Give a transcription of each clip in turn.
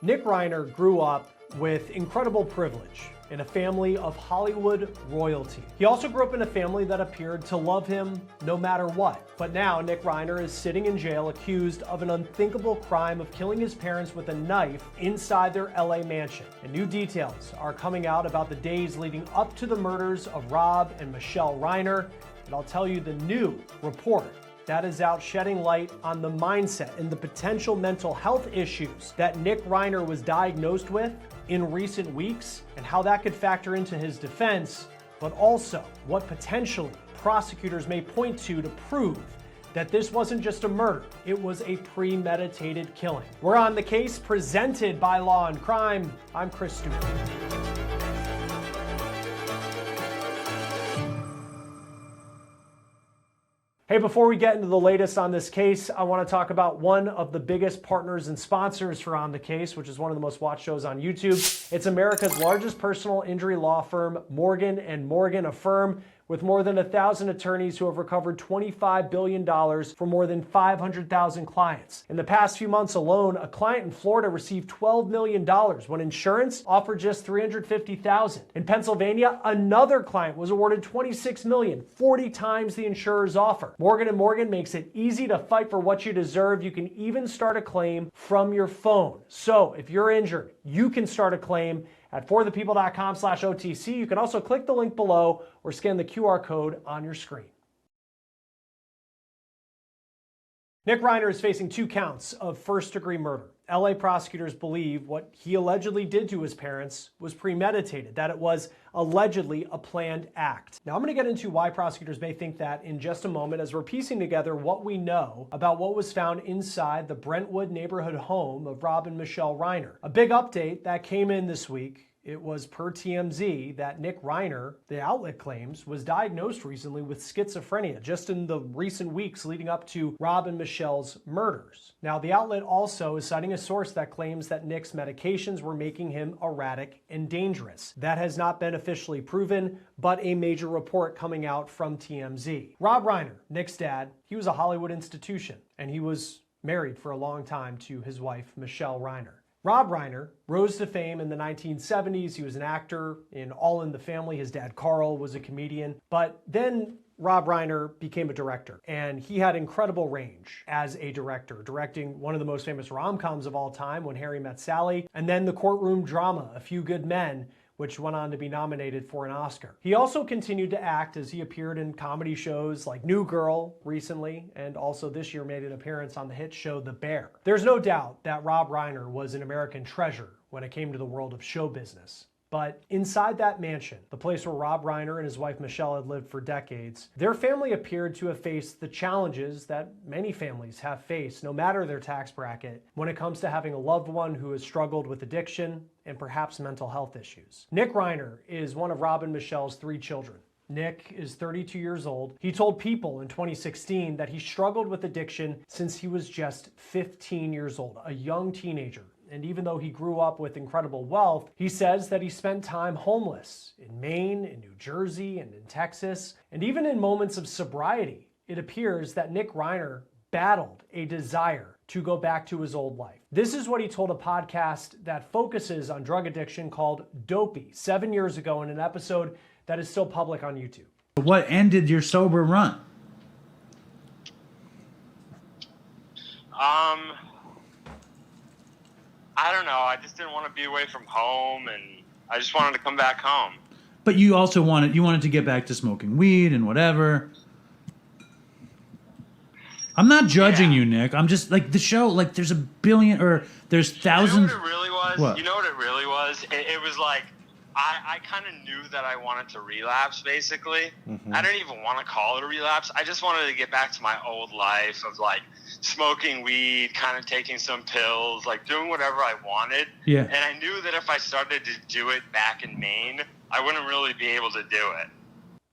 Nick Reiner grew up with incredible privilege in a family of Hollywood royalty. He also grew up in a family that appeared to love him no matter what. But now Nick Reiner is sitting in jail accused of an unthinkable crime of killing his parents with a knife inside their LA mansion. And new details are coming out about the days leading up to the murders of Rob and Michele Reiner. And I'll tell you the new report that is out shedding light on the mindset and the potential mental health issues that Nick Reiner was diagnosed with in recent weeks and how that could factor into his defense, but also what potentially prosecutors may point to prove that this wasn't just a murder, it was a premeditated killing. We're on The Case, presented by Law&Crime. I'm Chris Stewart. Hey, before we get into the latest on this case, I want to talk about one of the biggest partners and sponsors for On the Case, which is one of the most watched shows on YouTube. It's America's largest personal injury law firm, Morgan & Morgan, a firm with more than 1,000 attorneys who have recovered $25 billion for more than 500,000 clients. In the past few months alone, a client in Florida received $12 million when insurance offered just $350,000. In Pennsylvania, another client was awarded $26 million, 40 times the insurer's offer. Morgan & Morgan makes it easy to fight for what you deserve. You can even start a claim from your phone. So if you're injured, you can start a claim at forthepeople.com/OTC. You can also click the link below or scan the QR code on your screen. Nick Reiner is facing 2 counts of first-degree murder. LA prosecutors believe what he allegedly did to his parents was premeditated, that it was allegedly a planned act. Now, I'm going to get into why prosecutors may think that in just a moment as we're piecing together what we know about what was found inside the Brentwood neighborhood home of Rob and Michele Reiner. A big update that came in this week. It was per TMZ that Nick Reiner, the outlet claims, was diagnosed recently with schizophrenia just in the recent weeks leading up to Rob and Michele's murders. Now, the outlet also is citing a source that claims that Nick's medications were making him erratic and dangerous. That has not been officially proven, but a major report coming out from TMZ. Rob Reiner, Nick's dad, he was a Hollywood institution, and he was married for a long time to his wife, Michele Reiner. Rob Reiner rose to fame in the 1970s. He was an actor in All in the Family. His dad, Carl, was a comedian. But then Rob Reiner became a director, and he had incredible range as a director, directing one of the most famous rom-coms of all time, When Harry Met Sally, and then the courtroom drama, A Few Good Men, which went on to be nominated for an Oscar. He also continued to act as he appeared in comedy shows like New Girl recently, and also this year made an appearance on the hit show The Bear. There's no doubt that Rob Reiner was an American treasure when it came to the world of show business. But inside that mansion, the place where Rob Reiner and his wife Michele had lived for decades, their family appeared to have faced the challenges that many families have faced, no matter their tax bracket, when it comes to having a loved one who has struggled with addiction and perhaps mental health issues. Nick Reiner is one of Rob and Michele's 3 children. Nick is 32 years old. He told People in 2016 that he struggled with addiction since he was just 15 years old, a young teenager. And even though he grew up with incredible wealth, he says that he spent time homeless in Maine, in New Jersey, and in Texas. And even in moments of sobriety, it appears that Nick Reiner battled a desire to go back to his old life. This is what he told a podcast that focuses on drug addiction called Dopey 7 years ago in an episode that is still public on YouTube. What ended your sober run? I don't know. I just didn't want to be away from home, and I just wanted to come back home. But you also wanted to get back to smoking weed and whatever. I'm not judging you, Nick. I'm just like the show. Like there's there's thousands. You know what it really was? What? You know what it really was? It was like I kind of knew that I wanted to relapse. Basically, I didn't even want to call it a relapse. I just wanted to get back to my old life of like smoking weed, kind of taking some pills, like doing whatever I wanted. Yeah. And I knew that if I started to do it back in Maine, I wouldn't really be able to do it.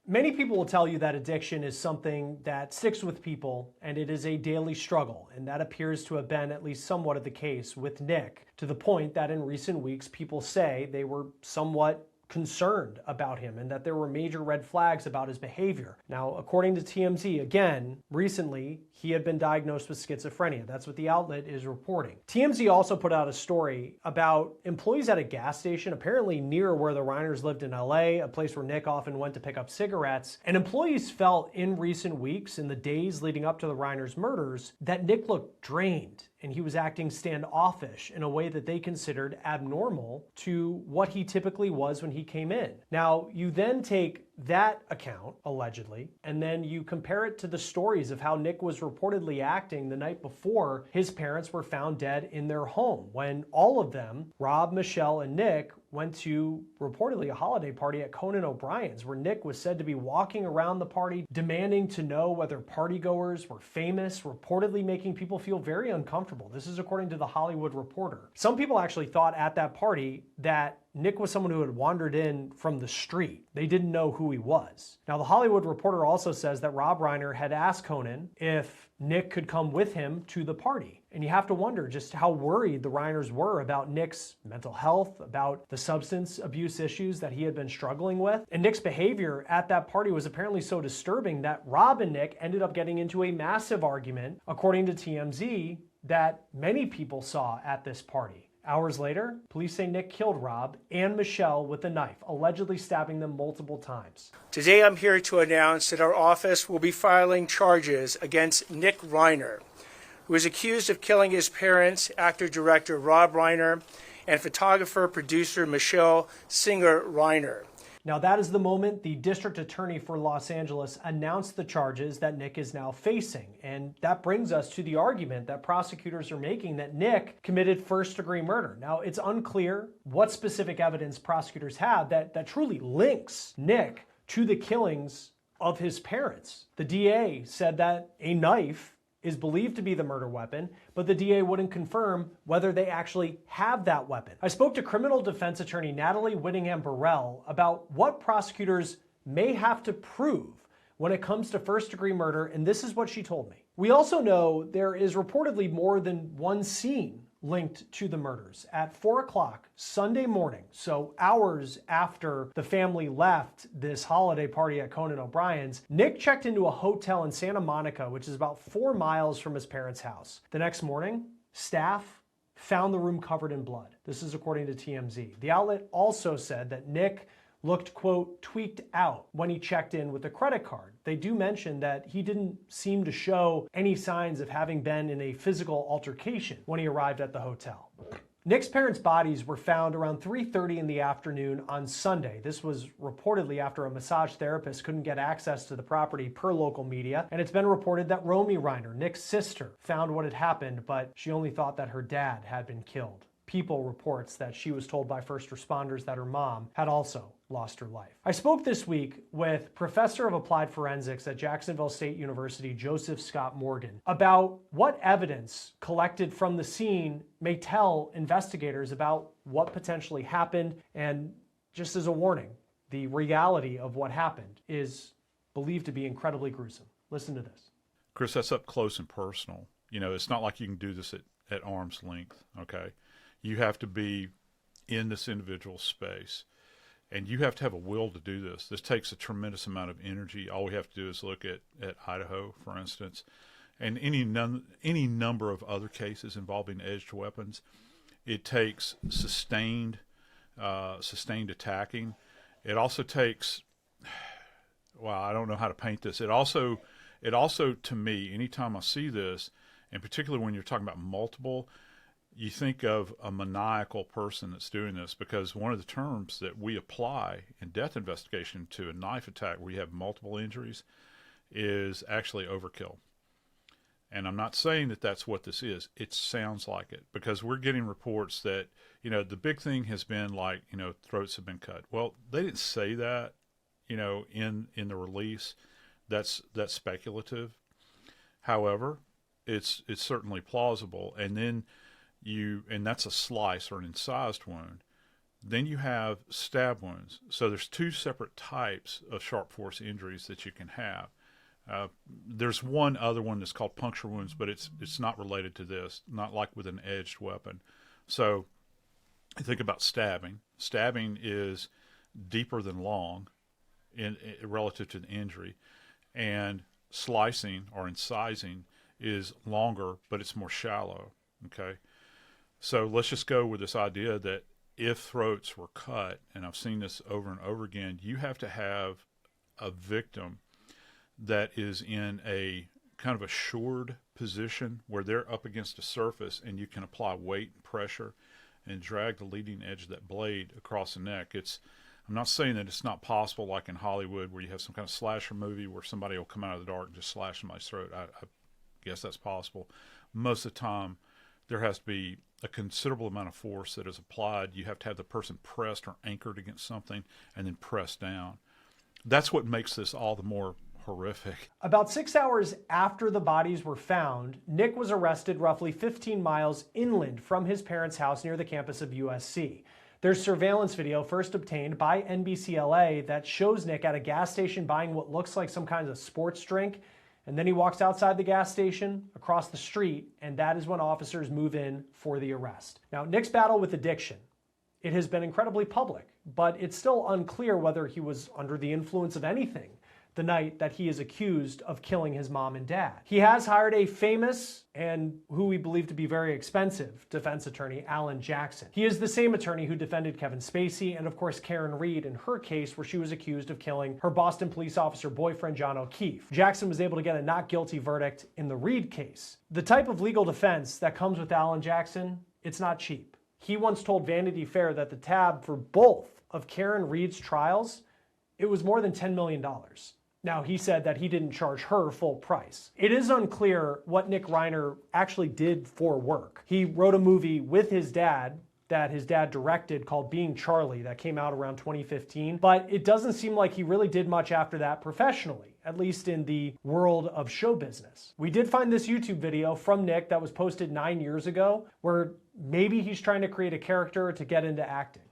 Many people will tell you that addiction is something that sticks with people and it is a daily struggle, and that appears to have been at least somewhat of the case with Nick, to the point that in recent weeks people say they were somewhat concerned about him and that there were major red flags about his behavior. Now, according to TMZ, again, recently he had been diagnosed with schizophrenia. That's what the outlet is reporting. TMZ also put out a story about employees at a gas station, apparently near where the Reiners lived in LA, a place where Nick often went to pick up cigarettes. And employees felt in recent weeks, in the days leading up to the Reiners murders, that Nick looked drained and he was acting standoffish in a way that they considered abnormal to what he typically was when he came in. Now, you then take that account, allegedly, and then you compare it to the stories of how Nick was reportedly acting the night before his parents were found dead in their home, when all of them, Rob, Michele, and Nick, went to reportedly a holiday party at Conan O'Brien's, where Nick was said to be walking around the party, demanding to know whether partygoers were famous, reportedly making people feel very uncomfortable. This is according to The Hollywood Reporter. Some people actually thought at that party that Nick was someone who had wandered in from the street. They didn't know who he was. Now, The Hollywood Reporter also says that Rob Reiner had asked Conan if Nick could come with him to the party. And you have to wonder just how worried the Reiners were about Nick's mental health, about the substance abuse issues that he had been struggling with. And Nick's behavior at that party was apparently so disturbing that Rob and Nick ended up getting into a massive argument, according to TMZ, that many people saw at this party. Hours later, police say Nick killed Rob and Michele with a knife, allegedly stabbing them multiple times. Today I'm here to announce that our office will be filing charges against Nick Reiner, who is accused of killing his parents, actor-director Rob Reiner, and photographer-producer Michele Singer Reiner. Now, that is the moment the district attorney for Los Angeles announced the charges that Nick is now facing. And that brings us to the argument that prosecutors are making that Nick committed first-degree murder. Now, it's unclear what specific evidence prosecutors have that truly links Nick to the killings of his parents. The DA said that a knife is believed to be the murder weapon, but the DA wouldn't confirm whether they actually have that weapon. I spoke to criminal defense attorney Natalie Whittingham-Burrell about what prosecutors may have to prove when it comes to first-degree murder, and this is what she told me. We also know there is reportedly more than one scene linked to the murders. At 4 o'clock Sunday morning, so hours after the family left this holiday party at Conan O'Brien's, Nick checked into a hotel in Santa Monica, which is about 4 miles from his parents' house. The next morning, staff found the room covered in blood. This is according to TMZ. The outlet also said that Nick looked, quote, tweaked out when he checked in with a credit card. They do mention that he didn't seem to show any signs of having been in a physical altercation when he arrived at the hotel. Nick's parents' bodies were found around 3:30 in the afternoon on Sunday. This was reportedly after a massage therapist couldn't get access to the property per local media. And it's been reported that Romy Reiner, Nick's sister, found what had happened, but she only thought that her dad had been killed. People reports that she was told by first responders that her mom had also lost her life. I spoke this week with Professor of Applied Forensics at Jacksonville State University, Joseph Scott Morgan, about what evidence collected from the scene may tell investigators about what potentially happened. And just as a warning, the reality of what happened is believed to be incredibly gruesome. Listen to this. Chris, that's up close and personal. You know, it's not like you can do this at arm's length, okay? You have to be in this individual space, and you have to have a will to do this. This takes a tremendous amount of energy. All we have to do is look at Idaho, for instance, and any number of other cases involving edged weapons. It takes sustained attacking. It also takes, well, I don't know how to paint this. It also, to me, anytime I see this, and particularly when you're talking about multiple, you think of a maniacal person that's doing this, because one of the terms that we apply in death investigation to a knife attack where you have multiple injuries is actually overkill. And I'm not saying that that's what this is. It sounds like it, because we're getting reports that, you know, the big thing has been like, you know, throats have been cut. Well, they didn't say that, you know, in the release. That's speculative. However, it's certainly plausible. And then and that's a slice or an incised wound. Then you have stab wounds. So there's two separate types of sharp force injuries that you can have. There's one other one that's called puncture wounds, but it's not related to this, not like with an edged weapon. So think about stabbing. Stabbing is deeper than long in relative to the injury, and slicing or incising is longer, but it's more shallow. Okay, so let's just go with this idea that if throats were cut, and I've seen this over and over again, you have to have a victim that is in a kind of assured position where they're up against a surface and you can apply weight and pressure and drag the leading edge of that blade across the neck. I'm not saying that it's not possible, like in Hollywood, where you have some kind of slasher movie where somebody will come out of the dark and just slash somebody's throat. I guess that's possible. Most of the time, there has to be a considerable amount of force that is applied. You have to have the person pressed or anchored against something and then pressed down. That's what makes this all the more horrific. About 6 hours after the bodies were found, Nick was arrested roughly 15 miles inland from his parents' house near the campus of USC. There's surveillance video first obtained by NBCLA that shows Nick at a gas station buying what looks like some kind of sports drink, and then he walks outside the gas station, across the street, and that is when officers move in for the arrest. Now, Nick's battle with addiction, it has been incredibly public, but it's still unclear whether he was under the influence of anything the night that he is accused of killing his mom and dad. He has hired a famous and who we believe to be very expensive defense attorney, Alan Jackson. He is the same attorney who defended Kevin Spacey and of course Karen Reed in her case where she was accused of killing her Boston police officer boyfriend John O'Keefe. Jackson was able to get a not guilty verdict in the Reed case. The type of legal defense that comes with Alan Jackson, it's not cheap. He once told Vanity Fair that the tab for both of Karen Reed's trials, it was more than $10 million. Now, he said that he didn't charge her full price. It is unclear what Nick Reiner actually did for work. He wrote a movie with his dad that his dad directed called Being Charlie that came out around 2015, but it doesn't seem like he really did much after that professionally, at least in the world of show business. We did find this YouTube video from Nick that was posted 9 years ago where maybe he's trying to create a character to get into acting.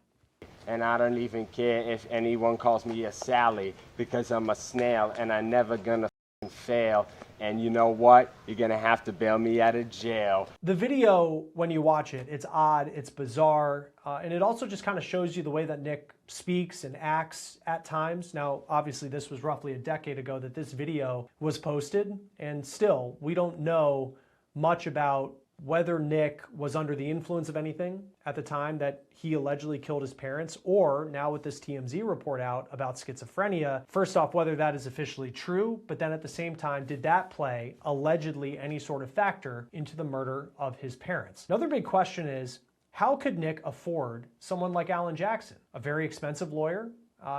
And I don't even care if anyone calls me a Sally because I'm a snail and I'm never gonna fail. And you know what? You're gonna have to bail me out of jail. The video, when you watch it, it's odd, it's bizarre, and it also just kind of shows you the way that Nick speaks and acts at times. Now, obviously, this was roughly a decade ago that this video was posted, and still, we don't know much about whether Nick was under the influence of anything at the time that he allegedly killed his parents, or now with this TMZ report out about schizophrenia, first off, whether that is officially true, but then at the same time, did that play allegedly any sort of factor into the murder of his parents? Another big question is, how could Nick afford someone like Alan Jackson, a very expensive lawyer,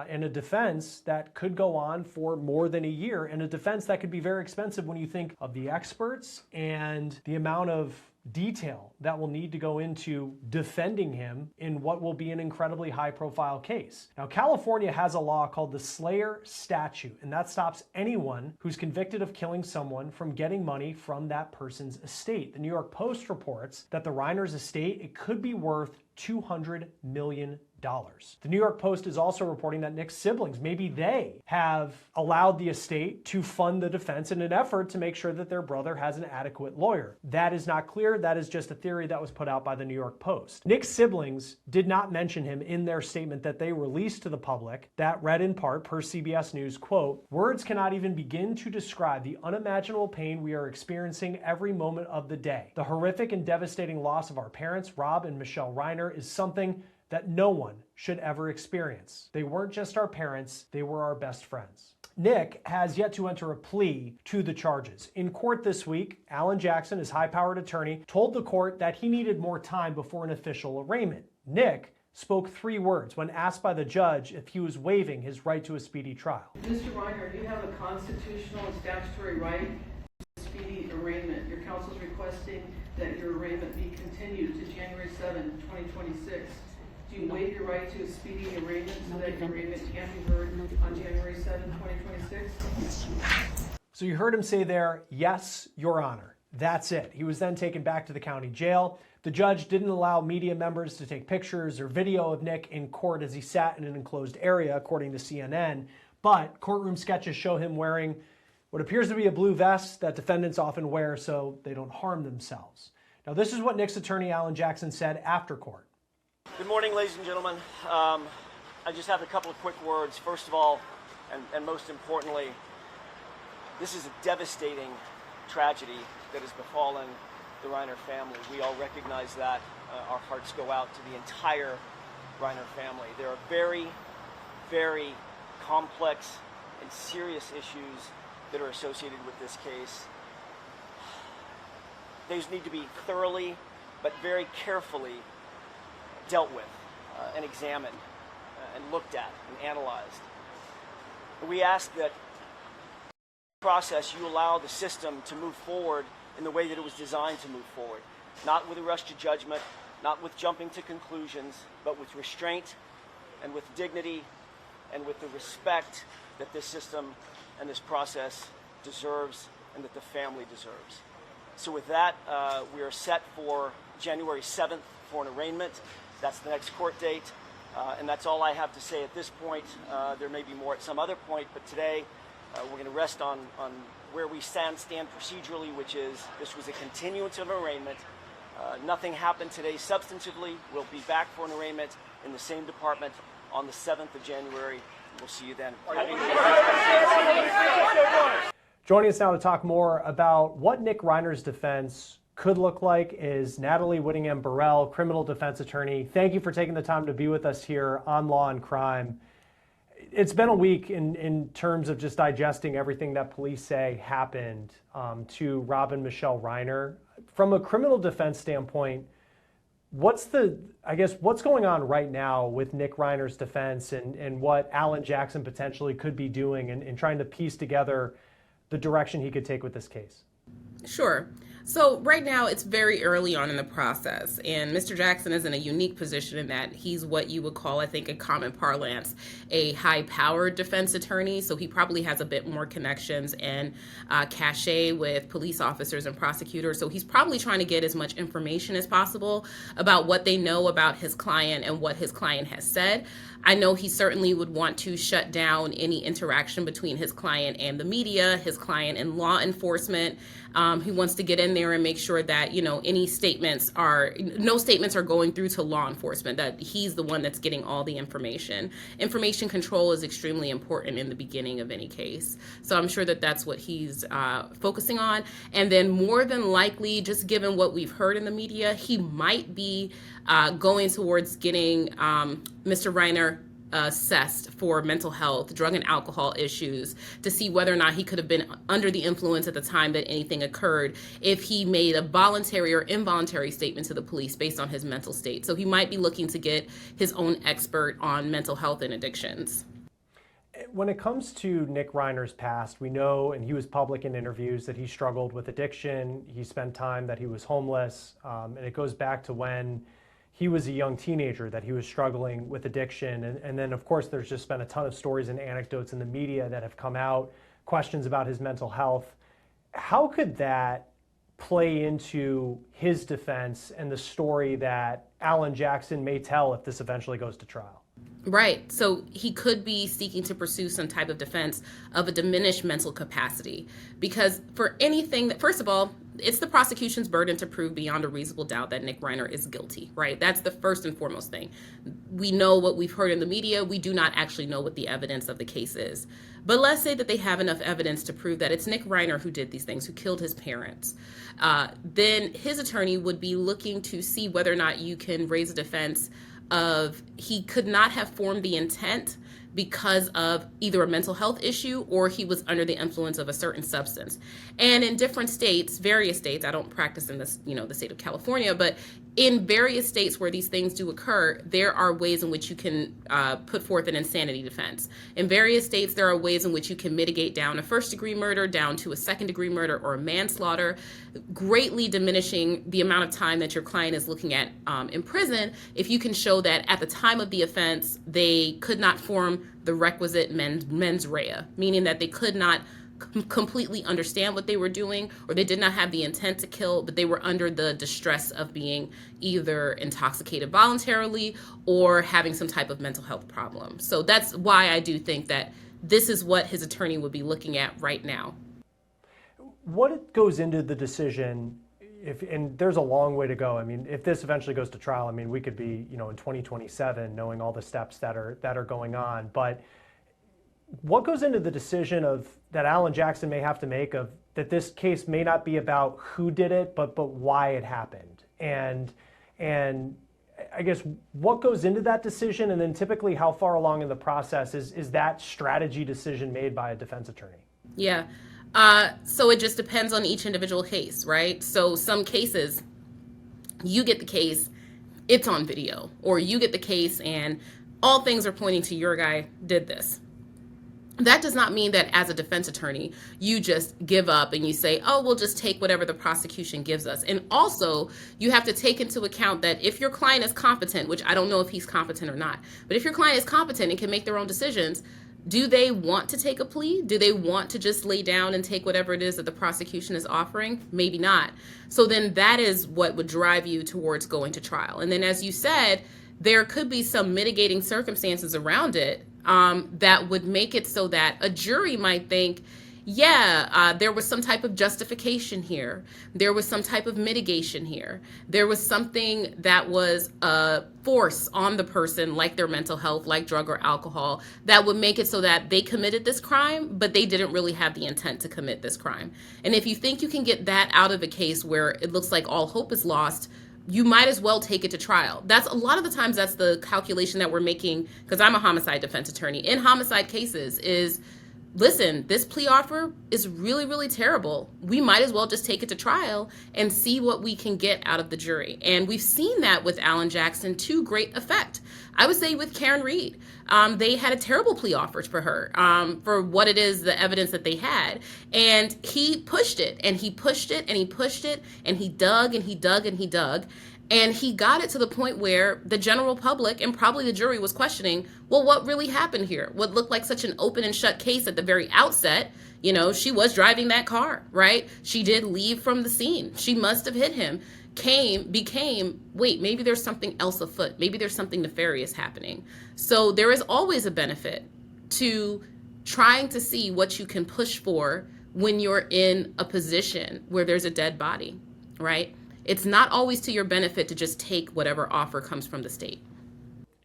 and a defense that could go on for more than a year, and a defense that could be very expensive when you think of the experts and the amount of detail that will need to go into defending him in what will be an incredibly high-profile case. Now, California has a law called the Slayer Statute, and that stops anyone who's convicted of killing someone from getting money from that person's estate. The New York Post reports that the Reiners' estate, it could be worth $200 million. The New York Post is also reporting that Nick's siblings, maybe they have allowed the estate to fund the defense in an effort to make sure that their brother has an adequate lawyer. That is not clear. That is just a theory that was put out by the New York Post. Nick's siblings did not mention him in their statement that they released to the public that read in part, per CBS News, quote, "Words cannot even begin to describe the unimaginable pain we are experiencing every moment of the day. The horrific and devastating loss of our parents, Rob and Michele Reiner, is something that no one should ever experience. They weren't just our parents, they were our best friends." Nick has yet to enter a plea to the charges. In court this week, Alan Jackson, his high-powered attorney, told the court that he needed more time before an official arraignment. Nick spoke 3 words when asked by the judge if he was waiving his right to a speedy trial. Mr. Reiner, do you have a constitutional and statutory right to speedy arraignment? Your counsel is requesting that your arraignment be continued to January 7, 2026. Do you waive your right to a speedy arraignment so that your arraignment can be heard on January 7, 2026? So you heard him say there, "Yes, Your Honor." That's it. He was then taken back to the county jail. The judge didn't allow media members to take pictures or video of Nick in court as he sat in an enclosed area, according to CNN. But courtroom sketches show him wearing what appears to be a blue vest that defendants often wear so they don't harm themselves. Now, this is what Nick's attorney, Alan Jackson, said after court. Good morning, ladies and gentlemen. I just have a couple of quick words. First of all, and most importantly, this is a devastating tragedy that has befallen the Reiner family. We all recognize that. Our hearts go out to the entire Reiner family. There are very, very complex and serious issues that are associated with this case. These need to be thoroughly but very carefully dealt with and examined and looked at and analyzed. We ask that process you allow the system to move forward in the way that it was designed to move forward, not with a rush to judgment, not with jumping to conclusions, but with restraint and with dignity and with the respect that this system and this process deserves and that the family deserves. So with that, we are set for January 7th for an arraignment. That's the next court date, and that's all I have to say at this point. There may be more at some other point, but today we're going to rest on where we stand procedurally, which is this was a continuance of arraignment. Nothing happened today substantively. We'll be back for an arraignment in the same department on the 7th of January. We'll see you then. Joining us now to talk more about what Nick Reiner's defense could look like is Natalie Whittingham-Burrell, criminal defense attorney. Thank you for taking the time to be with us here on Law and Crime. It's been a week in terms of just digesting everything that police say happened to Rob and Michele Reiner. From a criminal defense standpoint, what's going on right now with Nick Reiner's defense and what Alan Jackson potentially could be doing and trying to piece together the direction he could take with this case? Sure. So right now it's very early on in the process, and Mr. Jackson is in a unique position in that he's what you would call, I think in common parlance, a high-powered defense attorney. So he probably has a bit more connections and cachet with police officers and prosecutors. So he's probably trying to get as much information as possible about what they know about his client and what his client has said. I know he certainly would want to shut down any interaction between his client and the media, his client and law enforcement. He wants to get in there and make sure that, no statements are going through to law enforcement, that he's the one that's getting all the information. Information control is extremely important in the beginning of any case. So I'm sure that that's what he's focusing on. And then more than likely, just given what we've heard in the media, he might be going towards getting Mr. Reiner assessed for mental health, drug and alcohol issues, to see whether or not he could have been under the influence at the time that anything occurred, if he made a voluntary or involuntary statement to the police based on his mental state. So he might be looking to get his own expert on mental health and addictions. When it comes to Nick Reiner's past, we know, and he was public in interviews, that he struggled with addiction. He spent time that he was homeless, and it goes back to when he was a young teenager that he was struggling with addiction. And then, of course, there's just been a ton of stories and anecdotes in the media that have come out, questions about his mental health. How could that play into his defense and the story that Alan Jackson may tell if this eventually goes to trial? Right. So he could be seeking to pursue some type of defense of a diminished mental capacity, because for anything that, first of all, it's the prosecution's burden to prove beyond a reasonable doubt that Nick Reiner is guilty, right? That's the first and foremost thing. We know what we've heard in the media. We do not actually know what the evidence of the case is. But let's say that they have enough evidence to prove that it's Nick Reiner who did these things, who killed his parents. Then his attorney would be looking to see whether or not you can raise a defense of he could not have formed the intent because of either a mental health issue or he was under the influence of a certain substance. And in different states, various states, I don't practice in this, the state of California, but in various states where these things do occur, there are ways in which you can put forth an insanity defense. In various states, there are ways in which you can mitigate down a first-degree murder down to a second-degree murder or a manslaughter, greatly diminishing the amount of time that your client is looking at in prison if you can show that at the time of the offense, they could not form the requisite mens rea, meaning that they could not completely understand what they were doing, or they did not have the intent to kill, but they were under the distress of being either intoxicated voluntarily or having some type of mental health problem. So that's why I do think that this is what his attorney would be looking at right now. What goes into the decision? and there's a long way to go. I mean, if this eventually goes to trial, I mean, we could be, in 2027 knowing all the steps that are going on. But what goes into the decision that Alan Jackson may have to make of that this case may not be about who did it, but why it happened? And I guess what goes into that decision, and then typically how far along in the process is that strategy decision made by a defense attorney? Yeah. So it just depends on each individual case, right? So some cases, you get the case, it's on video, or you get the case and all things are pointing to your guy did this. That does not mean that as a defense attorney, you just give up and you say, oh, we'll just take whatever the prosecution gives us. And also, you have to take into account that if your client is competent, which I don't know if he's competent or not, but if your client is competent and can make their own decisions, do they want to take a plea? Do they want to just lay down and take whatever it is that the prosecution is offering? Maybe not. So then that is what would drive you towards going to trial. And then, as you said, there could be some mitigating circumstances around it that would make it so that a jury might think, there was some type of justification here. There was some type of mitigation here. There was something that was a force on the person, like their mental health, like drug or alcohol, that would make it so that they committed this crime, but they didn't really have the intent to commit this crime. And if you think you can get that out of a case where it looks like all hope is lost, you might as well take it to trial. That's a lot of the times that's the calculation that we're making, because I'm a homicide defense attorney. In homicide cases is, listen, this plea offer is really, really terrible. We might as well just take it to trial and see what we can get out of the jury. And we've seen that with Alan Jackson to great effect. I would say with Karen Reed, they had a terrible plea offer for her for what it is, the evidence that they had. And he pushed it and he pushed it and he pushed it and he dug and he dug and he dug. And he got it to the point where the general public and probably the jury was questioning, well, what really happened here? What looked like such an open and shut case at the very outset. She was driving that car, right? She did leave from the scene. She must have hit him. Became, wait, maybe there's something else afoot. Maybe there's something nefarious happening. So there is always a benefit to trying to see what you can push for when you're in a position where there's a dead body, right? It's not always to your benefit to just take whatever offer comes from the state.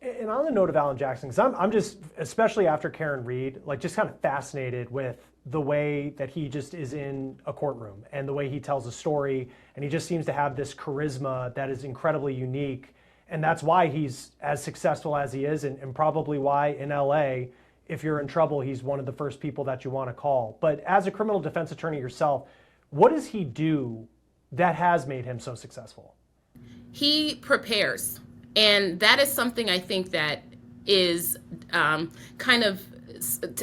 And on the note of Alan Jackson, because I'm just, especially after Karen Reed, just kind of fascinated with the way that he just is in a courtroom and the way he tells a story. And he just seems to have this charisma that is incredibly unique. And that's why he's as successful as he is, and probably why in LA, if you're in trouble, he's one of the first people that you want to call. But as a criminal defense attorney yourself, what does he do that has made him so successful? He prepares. And that is something I think that is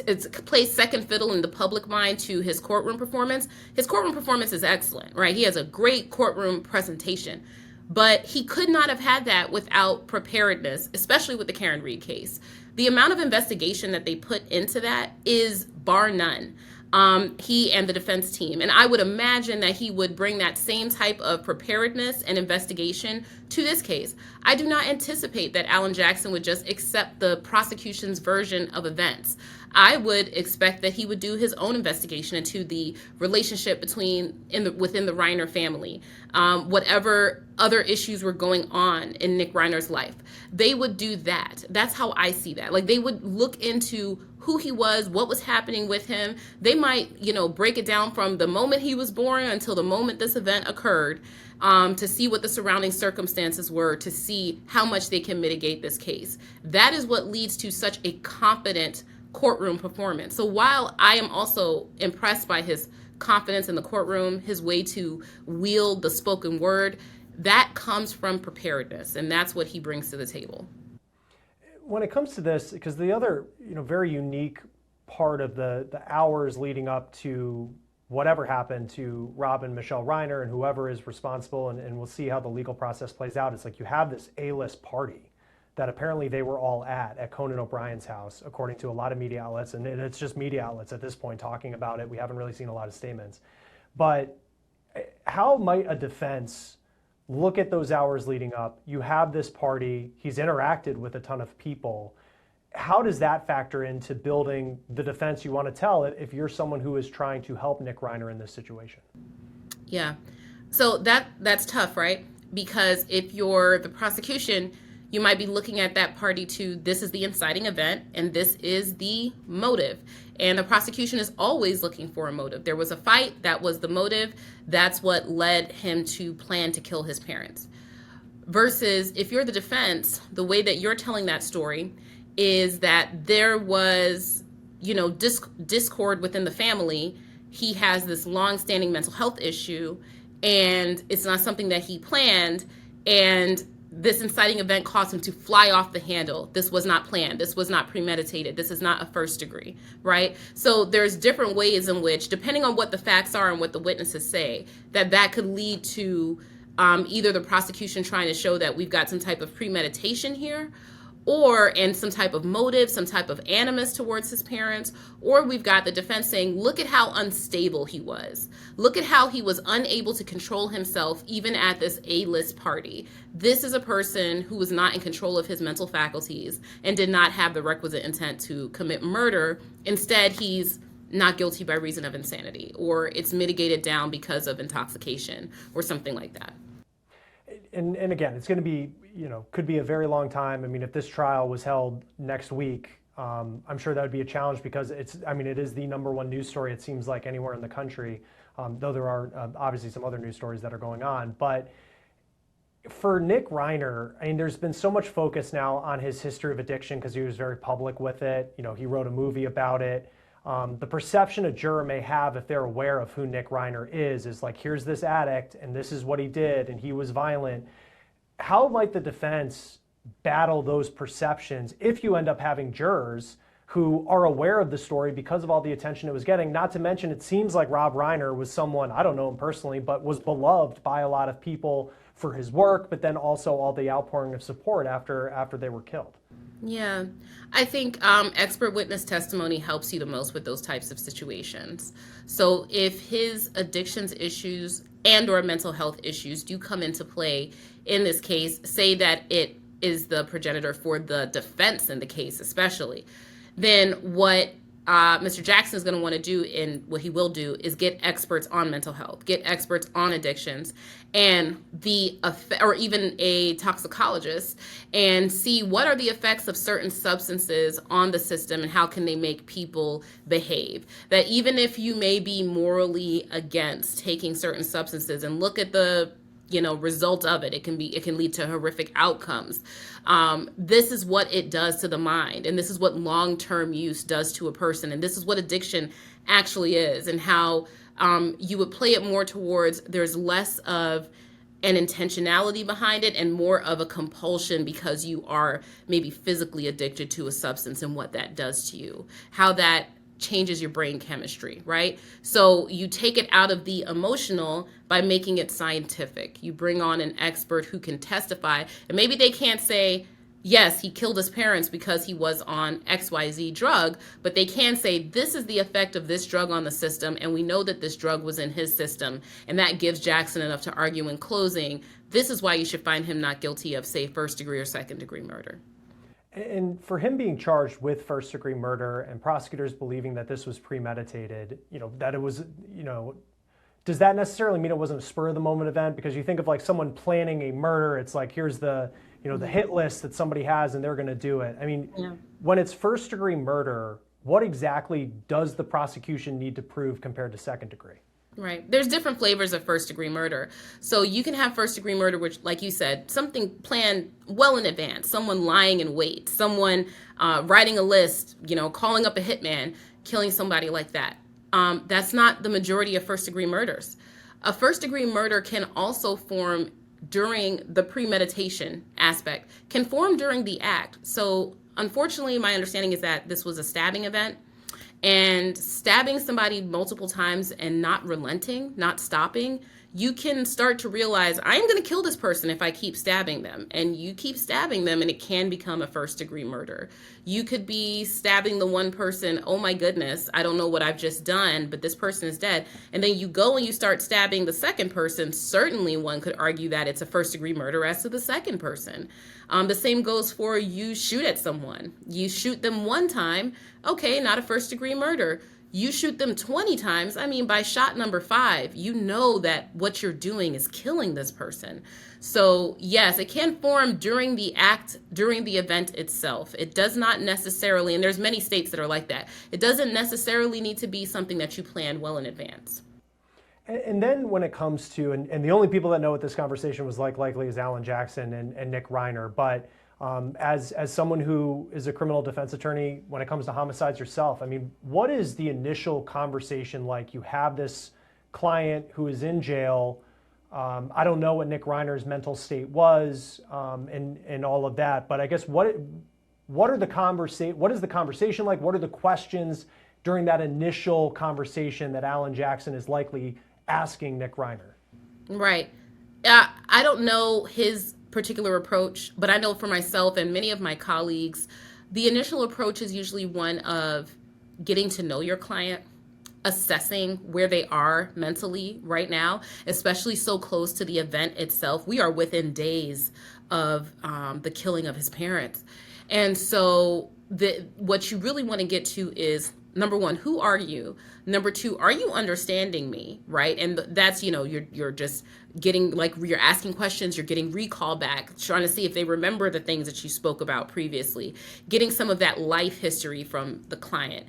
it's plays second fiddle in the public mind to his courtroom performance. His courtroom performance is excellent, right? He has a great courtroom presentation. But he could not have had that without preparedness, especially with the Karen Reed case. The amount of investigation that they put into that is bar none. He and the defense team. And I would imagine that he would bring that same type of preparedness and investigation to this case. I do not anticipate that Alan Jackson would just accept the prosecution's version of events. I would expect that he would do his own investigation into the relationship within the Reiner family, whatever other issues were going on in Nick Reiner's life. They would do that. That's how I see that. They would look into who he was, what was happening with him. They might, break it down from the moment he was born until the moment this event occurred, to see what the surrounding circumstances were, to see how much they can mitigate this case. That is what leads to such a competent courtroom performance. So while I am also impressed by his confidence in the courtroom, his way to wield the spoken word, that comes from preparedness, and that's what he brings to the table. When it comes to this, because the other, very unique part of the hours leading up to whatever happened to Rob and Michele Reiner and whoever is responsible, and we'll see how the legal process plays out. It's you have this A-list party that apparently they were all at Conan O'Brien's house, according to a lot of media outlets, and it's just media outlets at this point talking about it. We haven't really seen a lot of statements. But how might a defense look at those hours leading up? You have this party, he's interacted with a ton of people. How does that factor into building the defense you want to tell if you're someone who is trying to help Nick Reiner in this situation? Yeah. So that's tough, right? Because if you're the prosecution, you might be looking at that party to, this is the inciting event and this is the motive. And the prosecution is always looking for a motive. There was a fight, that was the motive. That's what led him to plan to kill his parents. Versus if you're the defense, the way that you're telling that story is that there was, discord within the family. He has this long-standing mental health issue, and it's not something that he planned, and this inciting event caused him to fly off the handle. This was not planned. This was not premeditated. This is not a first degree, right? So there's different ways in which, depending on what the facts are and what the witnesses say, that could lead to either the prosecution trying to show that we've got some type of premeditation here, and some type of motive, some type of animus towards his parents, or we've got the defense saying, look at how unstable he was. Look at how he was unable to control himself even at this A-list party. This is a person who was not in control of his mental faculties and did not have the requisite intent to commit murder. Instead, he's not guilty by reason of insanity, or it's mitigated down because of intoxication or something like that. And again, it's going to be, could be a very long time. I mean, if this trial was held next week, I'm sure that would be a challenge because it is the #1 news story, it seems like, anywhere in the country, though there are obviously some other news stories that are going on. But for Nick Reiner, there's been so much focus now on his history of addiction because he was very public with it. He wrote a movie about it. The perception a juror may have if they're aware of who Nick Reiner is like, here's this addict and this is what he did and he was violent. How might the defense battle those perceptions if you end up having jurors who are aware of the story because of all the attention it was getting? Not to mention, it seems like Rob Reiner was someone, I don't know him personally, but was beloved by a lot of people for his work, but then also all the outpouring of support after they were killed. Yeah, I think expert witness testimony helps you the most with those types of situations. So if his addictions issues and or mental health issues do come into play in this case, say that it is the progenitor for the defense in the case especially, then what Mr. Jackson is going to want to do, and what he will do, is get experts on mental health, get experts on addictions, and or even a toxicologist, and see what are the effects of certain substances on the system and how can they make people behave. That even if you may be morally against taking certain substances, and look at the result of it, it can lead to horrific outcomes. This is what it does to the mind, and this is what long-term use does to a person, and this is what addiction actually is, and how you would play it more towards there's less of an intentionality behind it and more of a compulsion because you are maybe physically addicted to a substance and what that does to you, how that changes your brain chemistry, right? So you take it out of the emotional by making it scientific. You bring on an expert who can testify, and maybe they can't say, yes, he killed his parents because he was on XYZ drug, but they can say, this is the effect of this drug on the system, and we know that this drug was in his system, and that gives Jackson enough to argue in closing, this is why you should find him not guilty of, say, first-degree or second-degree murder. And for him being charged with first-degree murder and prosecutors believing that this was premeditated, that it was, does that necessarily mean it wasn't a spur-of-the-moment event? Because you think of like someone planning a murder, it's like, here's the, the hit list that somebody has and they're going to do it. When it's first-degree murder, what exactly does the prosecution need to prove compared to second-degree? Right. There's different flavors of first-degree murder. So you can have first-degree murder, which, like you said, something planned well in advance, someone lying in wait, someone writing a list, calling up a hitman, killing somebody like that. That's not the majority of first-degree murders. A first-degree murder can also form during the premeditation aspect, can form during the act. So unfortunately, my understanding is that this was a stabbing event. And stabbing somebody multiple times and not relenting, not stopping, you can start to realize, I am going to kill this person if I keep stabbing them. And you keep stabbing them and it can become a first-degree murder. You could be stabbing the one person, oh my goodness, I don't know what I've just done, but this person is dead. And then you go and you start stabbing the second person. Certainly one could argue that it's a first-degree murder as to the second person. The same goes for you shoot at someone. You shoot them one time, okay, not a first-degree murder. You shoot them 20 times. I mean, by shot number 5, you know that what you're doing is killing this person. So yes, it can form during the act, during the event itself. It does not necessarily, and there's many states that are like that, it doesn't necessarily need to be something that you plan well in advance. And then when it comes to, and the only people that know what this conversation was like likely is Alan Jackson and Nick Reiner, but as someone who is a criminal defense attorney, when it comes to homicides yourself, I mean, what is the initial conversation like? You have this client who is in jail. I don't know what Nick Reiner's mental state was, and all of that, but I guess what is the conversation like? What are the questions during that initial conversation that Alan Jackson is likely asking Nick Reiner? Right. I don't know his particular approach, but I know for myself and many of my colleagues, the initial approach is usually one of getting to know your client, assessing where they are mentally right now, especially so close to the event itself. We are within days of the killing of his parents. And so what you really want to get to is, number one, who are you? Number two, are you understanding me, right? And that's, you're just getting, like, you're asking questions, you're getting recall back, trying to see if they remember the things that you spoke about previously, getting some of that life history from the client.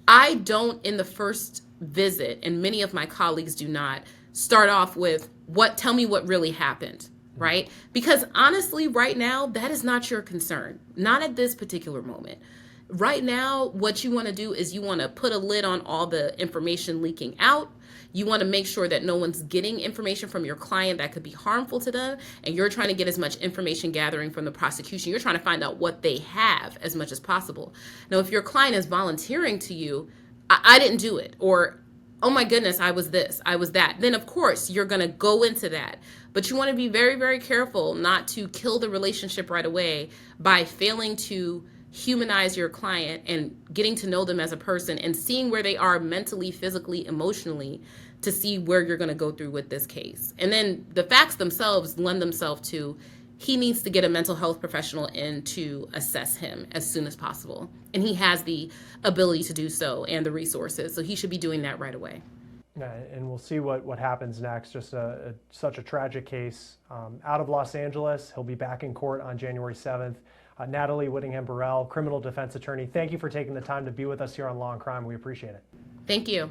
I don't, in the first visit, and many of my colleagues do not, start off with, tell me what really happened, right? Because honestly, right now, that is not your concern, not at this particular moment. Right now, what you want to do is you want to put a lid on all the information leaking out. You want to make sure that no one's getting information from your client that could be harmful to them. And you're trying to get as much information gathering from the prosecution. You're trying to find out what they have as much as possible. Now, if your client is volunteering to you, I didn't do it, or, oh my goodness, I was this, I was that, then of course you're going to go into that. But you want to be very, very careful not to kill the relationship right away by failing to humanize your client and getting to know them as a person and seeing where they are mentally, physically, emotionally, to see where you're going to go through with this case. And then the facts themselves lend themselves to, he needs to get a mental health professional in to assess him as soon as possible. And he has the ability to do so and the resources, so he should be doing that right away. And we'll see what happens next. Just such a tragic case. Out of Los Angeles, he'll be back in court on January 7th. Natalie Whittingham-Burrell, criminal defense attorney, thank you for taking the time to be with us here on Law and Crime. We appreciate it. Thank you.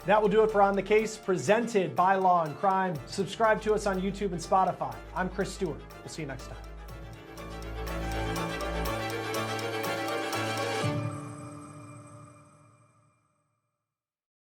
That will do it for On the Case, presented by Law and Crime. Subscribe to us on YouTube and Spotify. I'm Chris Stewart. We'll see you next time.